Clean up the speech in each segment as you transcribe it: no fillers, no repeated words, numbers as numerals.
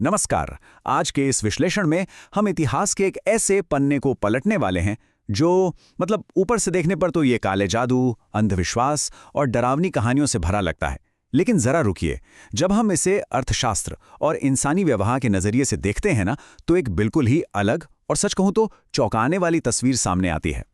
नमस्कार। आज के इस विश्लेषण में हम इतिहास के एक ऐसे पन्ने को पलटने वाले हैं जो ऊपर से देखने पर तो ये काले जादू, अंधविश्वास और डरावनी कहानियों से भरा लगता है। लेकिन जरा रुकिए, जब हम इसे अर्थशास्त्र और इंसानी व्यवहार के नजरिए से देखते हैं ना, तो एक बिल्कुल ही अलग और सच कहूं तो चौंकाने वाली तस्वीर सामने आती है।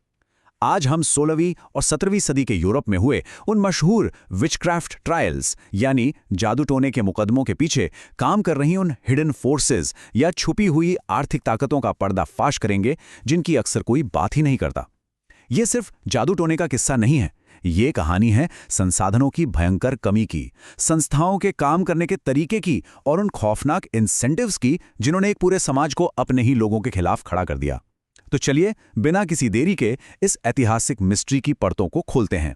आज हम 16वीं और 17वीं सदी के यूरोप में हुए उन मशहूर विचक्राफ्ट ट्रायल्स यानी जादू टोने के मुकदमों के पीछे काम कर रही उन हिडन फोर्सेस या छुपी हुई आर्थिक ताकतों का पर्दाफाश करेंगे, जिनकी अक्सर कोई बात ही नहीं करता। ये सिर्फ जादू टोने का किस्सा नहीं है, ये कहानी है संसाधनों की भयंकर कमी की, संस्थाओं के काम करने के तरीके की और उन खौफनाक इंसेंटिव्स की जिन्होंने एक पूरे समाज को अपने ही लोगों के खिलाफ खड़ा कर दिया। तो चलिए बिना किसी देरी के इस ऐतिहासिक मिस्ट्री की परतों को खोलते हैं।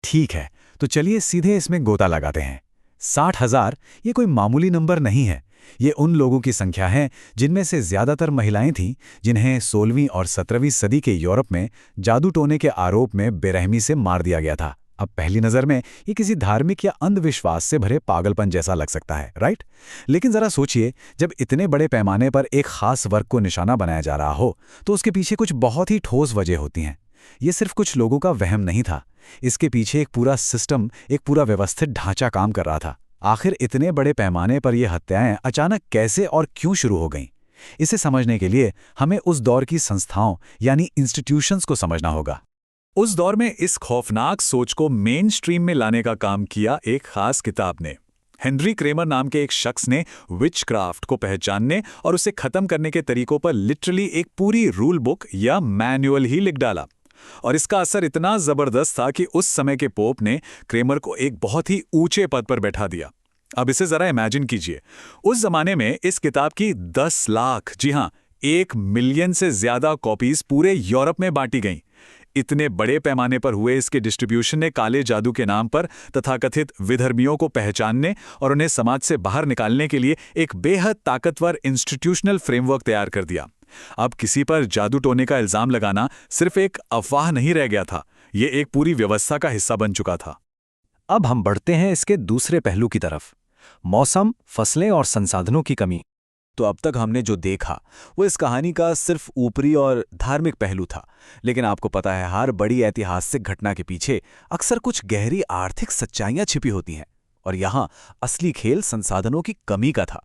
ठीक है, तो चलिए सीधे इसमें गोता लगाते हैं। 60,000 ये कोई मामूली नंबर नहीं है। ये उन लोगों की संख्या है जिनमें से ज्यादातर महिलाएं थीं, जिन्हें 16वीं और 17वीं सदी के यूरोप में जादू टोने के आरोप में बेरहमी से मार दिया गया था। अब पहली नज़र में ये किसी धार्मिक या अंधविश्वास से भरे पागलपन जैसा लग सकता है, राइट? लेकिन जरा सोचिए, जब इतने बड़े पैमाने पर एक खास वर्ग को निशाना बनाया जा रहा हो, तो उसके पीछे कुछ बहुत ही ठोस वजह होती हैं। ये सिर्फ कुछ लोगों का वहम नहीं था, इसके पीछे एक पूरा सिस्टम, एक पूरा व्यवस्थित ढांचा काम कर रहा था। आखिर इतने बड़े पैमाने पर ये हत्याएं अचानक कैसे और क्यों शुरू हो गईं? इसे समझने के लिए हमें उस दौर की संस्थाओं यानी इंस्टीट्यूशंस को समझना होगा। उस दौर में इस खौफनाक सोच को मेन स्ट्रीम में लाने का काम किया एक खास किताब ने। हेनरी क्रेमर नाम के एक शख्स ने विचक्राफ्ट को पहचानने और उसे खत्म करने के तरीकों पर लिटरली एक पूरी रूल बुक या मैनुअल ही लिख डाला। और इसका असर इतना जबरदस्त था कि उस समय के पोप ने क्रेमर को एक बहुत ही ऊंचे पद पर बैठा दिया। अब इसे जरा इमेजिन कीजिए, उस जमाने में इस किताब की 10 लाख, जी हां, 1 मिलियन से ज्यादा कॉपीज पूरे यूरोप में बांटी गईं। इतने बड़े पैमाने पर हुए इसके डिस्ट्रीब्यूशन ने काले जादू के नाम पर तथाकथित विधर्मियों को पहचानने और उन्हें समाज से बाहर निकालने के लिए एक बेहद ताकतवर इंस्टीट्यूशनल फ्रेमवर्क तैयार कर दिया। अब किसी पर जादू टोने का इल्जाम लगाना सिर्फ एक अफवाह नहीं रह गया था, ये एक पूरी व्यवस्था का हिस्सा बन चुका था। अब हम बढ़ते हैं इसके दूसरे पहलू की तरफ, मौसम, फसलें और संसाधनों की कमी। तो अब तक हमने जो देखा वो इस कहानी का सिर्फ ऊपरी और धार्मिक पहलू था, लेकिन आपको पता है, हर बड़ी ऐतिहासिक घटना के पीछे अक्सर कुछ गहरी आर्थिक सच्चाइयां छिपी होती हैं। और यहाँ असली खेल संसाधनों की कमी का था।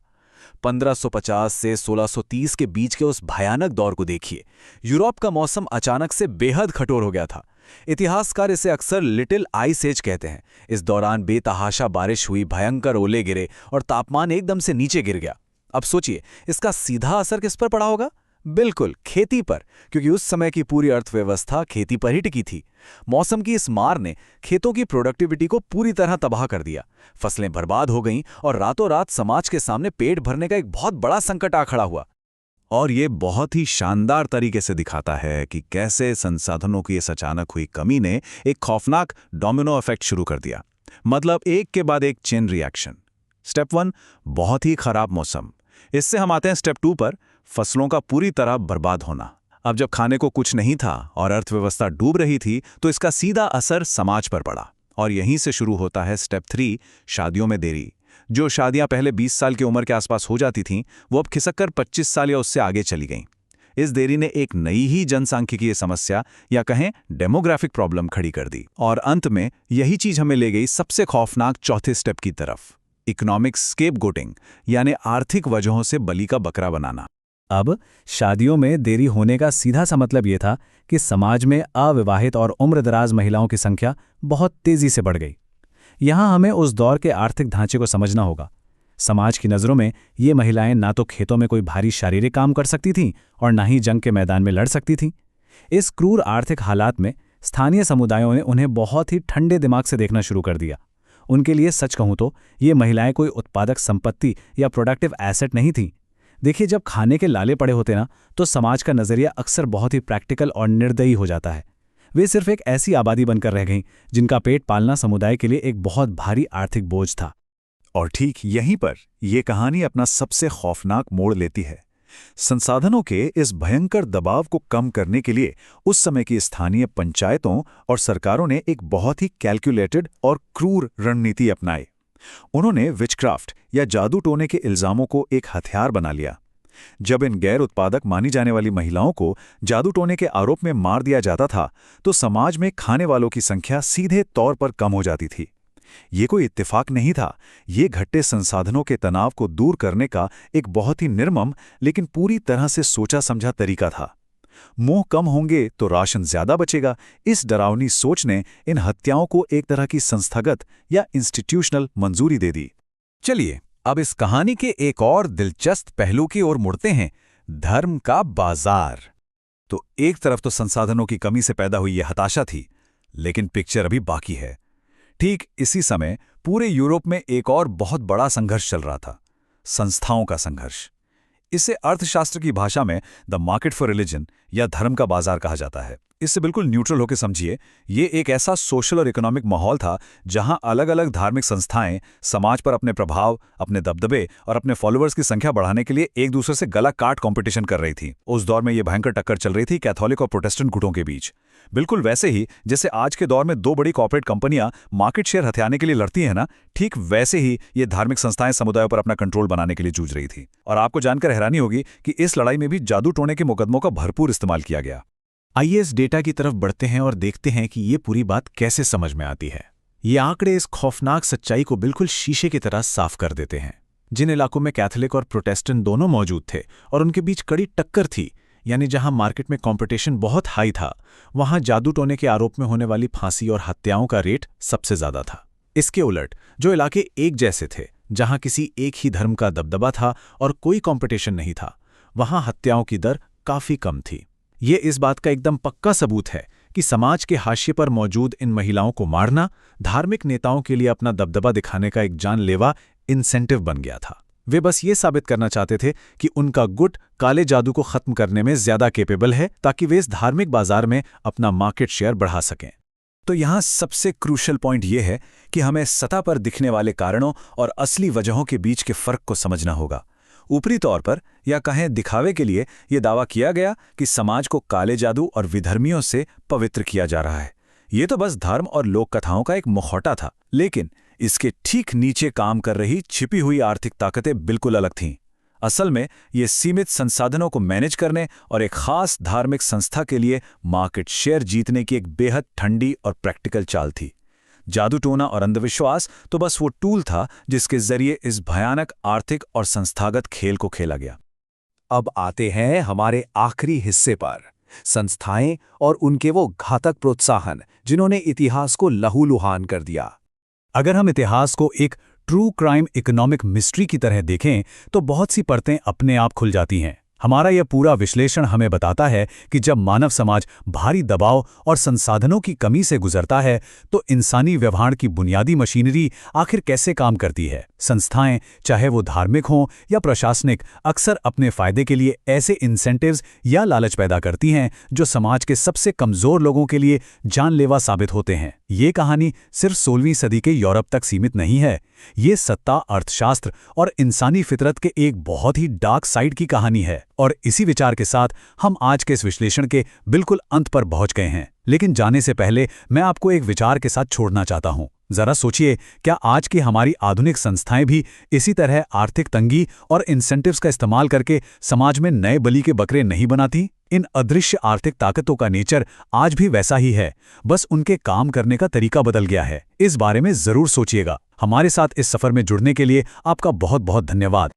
1550 से 1630 के बीच के उस भयानक दौर को देखिए। यूरोप का मौसम अचानक से बेहद कठोर हो गया था। इतिहासकार इसे अक्सर लिटिल आइस एज कहते हैं। इस दौरान बेतहाशा बारिश हुई, भयंकर ओले गिरे और तापमान एकदम से नीचे गिर गया। अब सोचिए, इसका सीधा असर किस पर पड़ा होगा? बिल्कुल खेती पर, क्योंकि उस समय की पूरी अर्थव्यवस्था खेती पर ही टिकी थी। मौसम की इस मार ने खेतों की प्रोडक्टिविटी को पूरी तरह तबाह कर दिया। फसलें बर्बाद हो गईं और रातों रात समाज के सामने पेट भरने का एक बहुत बड़ा संकट आ खड़ा हुआ। और ये बहुत ही शानदार तरीके से दिखाता है कि कैसे संसाधनों की इस अचानक हुई कमी ने एक खौफनाक डोमिनो इफेक्ट शुरू कर दिया। मतलब एक के बाद एक चेन रिएक्शन। स्टेप 1, बहुत ही खराब मौसम। इससे हम आते हैं स्टेप 2 पर, फसलों का पूरी तरह बर्बाद होना। अब जब खाने को कुछ नहीं था और अर्थव्यवस्था डूब रही थी, तो इसका सीधा असर समाज पर पड़ा। और यहीं से शुरू होता है स्टेप 3, शादियों में देरी। जो शादियां पहले 20 साल की उम्र के आसपास हो जाती थीं, वो अब खिसककर 25 साल या उससे आगे चली गईं। इस देरी ने एक नई ही जनसांख्यिकीय समस्या या कहें डेमोग्राफिक प्रॉब्लम खड़ी कर दी। और अंत में यही चीज हमें ले गई सबसे खौफनाक चौथे स्टेप की तरफ, इकोनॉमिक स्केपगोटिंग, यानी आर्थिक वजहों से बलि का बकरा बनाना। अब शादियों में देरी होने का सीधा सा मतलब ये था कि समाज में अविवाहित और उम्रदराज महिलाओं की संख्या बहुत तेजी से बढ़ गई। यहाँ हमें उस दौर के आर्थिक ढांचे को समझना होगा। समाज की नज़रों में ये महिलाएं ना तो खेतों में कोई भारी शारीरिक काम कर सकती थीं और ना ही जंग के मैदान में लड़ सकती थीं। इस क्रूर आर्थिक हालात में स्थानीय समुदायों ने उन्हें बहुत ही ठंडे दिमाग से देखना शुरू कर दिया। उनके लिए सच कहूं तो ये महिलाएं कोई उत्पादक संपत्ति या प्रोडक्टिव एसेट नहीं थीं। देखिए, जब खाने के लाले पड़े होते ना, तो समाज का नज़रिया अक्सर बहुत ही प्रैक्टिकल और निर्दयी हो जाता है। वे सिर्फ एक ऐसी आबादी बनकर रह गईं जिनका पेट पालना समुदाय के लिए एक बहुत भारी आर्थिक बोझ था। और ठीक यहीं पर यह कहानी अपना सबसे खौफनाक मोड़ लेती है। संसाधनों के इस भयंकर दबाव को कम करने के लिए उस समय की स्थानीय पंचायतों और सरकारों ने एक बहुत ही कैलकुलेटेड और क्रूर रणनीति अपनाई। उन्होंने विचक्राफ्ट या जादू टोने के इल्जामों को एक हथियार बना लिया। जब इन गैर उत्पादक मानी जाने वाली महिलाओं को जादू टोने के आरोप में मार दिया जाता था तो समाज में खाने वालों की संख्या सीधे तौर पर कम हो जाती थी। ये कोई इत्तेफाक नहीं था, ये घटते संसाधनों के तनाव को दूर करने का एक बहुत ही निर्मम लेकिन पूरी तरह से सोचा समझा तरीका था। मोह कम होंगे तो राशन ज्यादा बचेगा, इस डरावनी सोच ने इन हत्याओं को एक तरह की संस्थागत या इंस्टीट्यूशनल मंजूरी दे दी। चलिए अब इस कहानी के एक और दिलचस्प पहलू की ओर मुड़ते हैं, धर्म का बाजार। तो एक तरफ तो संसाधनों की कमी से पैदा हुई यह हताशा थी, लेकिन पिक्चर अभी बाकी है। ठीक इसी समय पूरे यूरोप में एक और बहुत बड़ा संघर्ष चल रहा था, संस्थाओं का संघर्ष। इसे अर्थशास्त्र की भाषा में द मार्केट फॉर रिलीजन या धर्म का बाजार कहा जाता है। इससे बिल्कुल न्यूट्रल होकर समझिए, ये एक ऐसा सोशल और इकोनॉमिक माहौल था जहां अलग अलग धार्मिक संस्थाएं समाज पर अपने प्रभाव, अपने दबदबे और अपने फॉलोअर्स की संख्या बढ़ाने के लिए एक दूसरे से गला काट कंपटीशन कर रही थी। उस दौर में ये भयंकर टक्कर चल रही थी कैथोलिक और प्रोटेस्टेंट गुटों के बीच। बिल्कुल वैसे ही जैसे आज के दौर में दो बड़ी कॉर्पोरेट कंपनियां मार्केट शेयर हथियाने के लिए लड़ती हैं ना, ठीक वैसे ही ये धार्मिक संस्थाएं समुदायों पर अपना कंट्रोल बनाने के लिए जूझ रही थी। और आपको जानकर हैरानी होगी कि इस लड़ाई में भी जादू टोने के मुकदमों का भरपूर इस्तेमाल किया गया। आइए इस डेटा की तरफ बढ़ते हैं और देखते हैं कि ये पूरी बात कैसे समझ में आती है। ये आंकड़े इस खौफनाक सच्चाई को बिल्कुल शीशे की तरह साफ कर देते हैं। जिन इलाकों में कैथोलिक और प्रोटेस्टेंट दोनों मौजूद थे और उनके बीच कड़ी टक्कर थी, यानी जहां मार्केट में कंपटीशन बहुत हाई था, वहां जादू टोने के आरोप में होने वाली फांसी और हत्याओं का रेट सबसे ज्यादा था। इसके उलट जो इलाके एक जैसे थे, जहां किसी एक ही धर्म का दबदबा था और कोई कंपटीशन नहीं था, वहां हत्याओं की दर काफी कम थी। ये इस बात का एकदम पक्का सबूत है कि समाज के हाशिए पर मौजूद इन महिलाओं को मारना धार्मिक नेताओं के लिए अपना दबदबा दिखाने का एक जानलेवा इंसेंटिव बन गया था। वे बस ये साबित करना चाहते थे कि उनका गुट काले जादू को खत्म करने में ज्यादा कैपेबल है, ताकि वे इस धार्मिक बाजार में अपना मार्केट शेयर बढ़ा सकें। तो यहाँ सबसे क्रूशल पॉइंट ये है कि हमें सतह पर दिखने वाले कारणों और असली वजहों के बीच के फर्क को समझना होगा। ऊपरी तौर पर या कहें दिखावे के लिए यह दावा किया गया कि समाज को काले जादू और विधर्मियों से पवित्र किया जा रहा है। ये तो बस धर्म और लोक कथाओं का एक मुखौटा था, लेकिन इसके ठीक नीचे काम कर रही छिपी हुई आर्थिक ताकतें बिल्कुल अलग थीं। असल में ये सीमित संसाधनों को मैनेज करने और एक खास धार्मिक संस्था के लिए मार्केट शेयर जीतने की एक बेहद ठंडी और प्रैक्टिकल चाल थी। जादू टोना और अंधविश्वास तो बस वो टूल था जिसके जरिए इस भयानक आर्थिक और संस्थागत खेल को खेला गया। अब आते हैं हमारे आखिरी हिस्से पर, संस्थाएं और उनके वो घातक प्रोत्साहन जिन्होंने इतिहास को लहूलुहान कर दिया। अगर हम इतिहास को एक ट्रू क्राइम इकोनॉमिक मिस्ट्री की तरह देखें तो बहुत सी परतें अपने आप खुल जाती हैं। हमारा यह पूरा विश्लेषण हमें बताता है कि जब मानव समाज भारी दबाव और संसाधनों की कमी से गुजरता है तो इंसानी व्यवहार की बुनियादी मशीनरी आखिर कैसे काम करती है। संस्थाएं, चाहे वो धार्मिक हों या प्रशासनिक, अक्सर अपने फायदे के लिए ऐसे इंसेंटिव्स या लालच पैदा करती हैं जो समाज के सबसे कमजोर लोगों के लिए जानलेवा साबित होते हैं। ये कहानी सिर्फ 16वीं सदी के यूरोप तक सीमित नहीं है। ये सत्ता, अर्थशास्त्र और इंसानी फितरत के एक बहुत ही डार्क साइड की कहानी है। और इसी विचार के साथ हम आज के इस विश्लेषण के बिल्कुल अंत पर पहुंच गए हैं। लेकिन जाने से पहले मैं आपको एक विचार के साथ छोड़ना चाहता हूं। जरा सोचिए, क्या आज की हमारी आधुनिक संस्थाएं भी इसी तरह आर्थिक तंगी और इंसेंटिव्स का इस्तेमाल करके समाज में नए बलि के बकरे नहीं बनाती? इन अदृश्य आर्थिक ताकतों का नेचर आज भी वैसा ही है, बस उनके काम करने का तरीका बदल गया है। इस बारे में जरूर सोचिएगा। हमारे साथ इस सफर में जुड़ने के लिए आपका बहुत बहुत धन्यवाद।